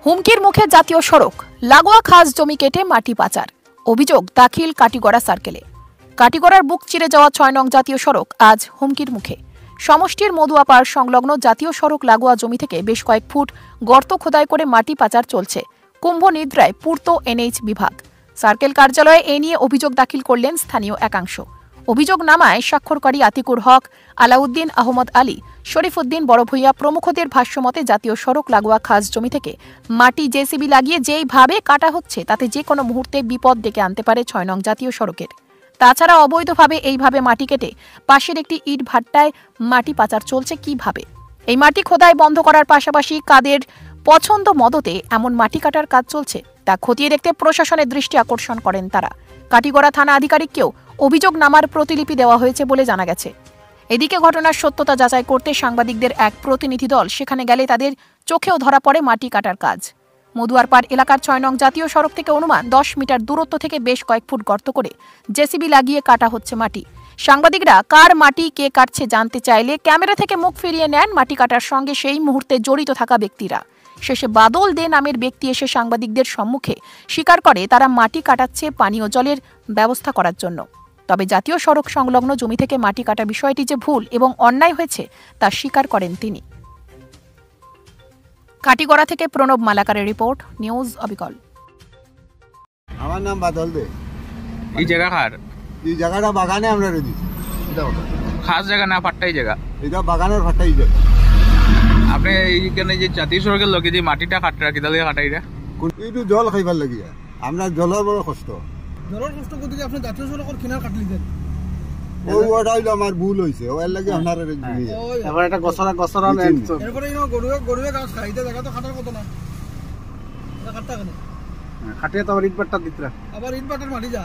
হুমকির মুখে জাতীয় সড়ক, লাগোয়া খাস জমি কেটে মাটি পাচার। অভিযোগ দাখিল কাটিগড়া সার্কেলে। কাটিগড়ার বুক চিরে যাওয়া ৬ নং জাতীয় সড়ক আজ হুমকির মুখে। সমষ্টির মধুয়াপাড় সংলগ্ন জাতীয় সড়ক লাগোয়া জমি থেকে বেশ কয়েক ফুট গর্ত খোদাই করে মাটি পাচার চলছে। কুম্ভ নিদ্রায় পূর্ত এনএইচ বিভাগ। সার্কেল কার্যালয়ে এ নিয়ে অভিযোগ দাখিল করলেন স্থানীয় একাংশ। অভিযোগ নামায় স্বাক্ষরকারী আতিকুর হক, আলাউদ্দিন আহমদ আলী, শরীফউদ্দিন বড়ভূইয়া প্রমুখদের ভাষ্যমতে জাতীয় সড়ক লাগোয়া খাস জমি থেকে মাটি জেসিবি লাগিয়ে যেইভাবে কাটা হচ্ছে তাতে যে কোনো মুহূর্তে বিপদ ডেকে আনতে পারে ৬ নং জাতীয় সড়কের। তাছাড়া অবৈধভাবে এইভাবে মাটি কেটে পাশের একটি ইট ভাট্টায় মাটি পাচার চলছে কিভাবে। এই মাটি খোদাই বন্ধ করার পাশাপাশি কাদের পছন্দ মদতে এমন মাটি কাটার কাজ চলছে তা খতিয়ে দেখতে প্রশাসনের দৃষ্টি আকর্ষণ করেন তারা। কাটিগড়া থানা আধিকারিককেও অভিযোগ নামার প্রতিলিপি দেওয়া হয়েছে বলে জানা গেছে। এদিকে ঘটনার সত্যতা যাচাই করতে সাংবাদিকদের এক প্রতিনিধি দল সেখানে গেলে তাদের চোখেও ধরা পড়ে মাটি কাটার কাজ। মধুয়ারপাড় এলাকার ৬ নং জাতীয় সড়ক থেকে অনুমান ১০ মিটার দূরত্ব থেকে বেশ কয়েক ফুট গর্ত করে জেসিবি লাগিয়ে কাটা হচ্ছে মাটি। সাংবাদিকরা কার মাটি কে কাটছে জানতে চাইলে ক্যামেরা থেকে মুখ ফিরিয়ে নেন মাটি কাটার সঙ্গে সেই মুহূর্তে জড়িত থাকা ব্যক্তিরা। শেষে বাদল দে নামের ব্যক্তি এসে সাংবাদিকদের সম্মুখে স্বীকার করে তারা মাটি কাটাচ্ছে পানীয় জলের ব্যবস্থা করার জন্য। তবে জাতীয় সড়ক সংলগ্ন জমি থেকে মাটি কাটা বিষয়টি যে ভুল এবং অন্যায় হয়েছে তা স্বীকার করেন তিনি। কাটিগড়া থেকে প্রণব মালাকারের রিপোর্ট, নিউজ অবিকল। আমার নাম বাদল দে। এই জায়গা কার? এই জায়গাটা বাগানে আমরা রেডি। খাস জায়গা না পাট্টাই জায়গা? এটা বাগানের ফাটাই জায়গা। আপনি এইখানে যে জাতীয় সড়কের লগে যে মাটিটা কাটরা কিতা লাগে কাটাইরা? এইটু জল খাইবার লাগিয়া আমরা জলের বড় কষ্ট। জলের কষ্ট করতে আপনি জাতীয় সড়কের কিনার কাটলি দেন। ওই ওটা হইলো আমার ভুল হইছে। ওর লাগি আপনারা রেডি। এবার এটা গছরা এরপরে ইনো গরুয়ে গাছ খাইতে জায়গা তো কাটার কত না। এটা কাটতা কেন? খাটিয়ে তো ইট বাট্টা দিতরা। আবার ইট বাটার মাটি যা।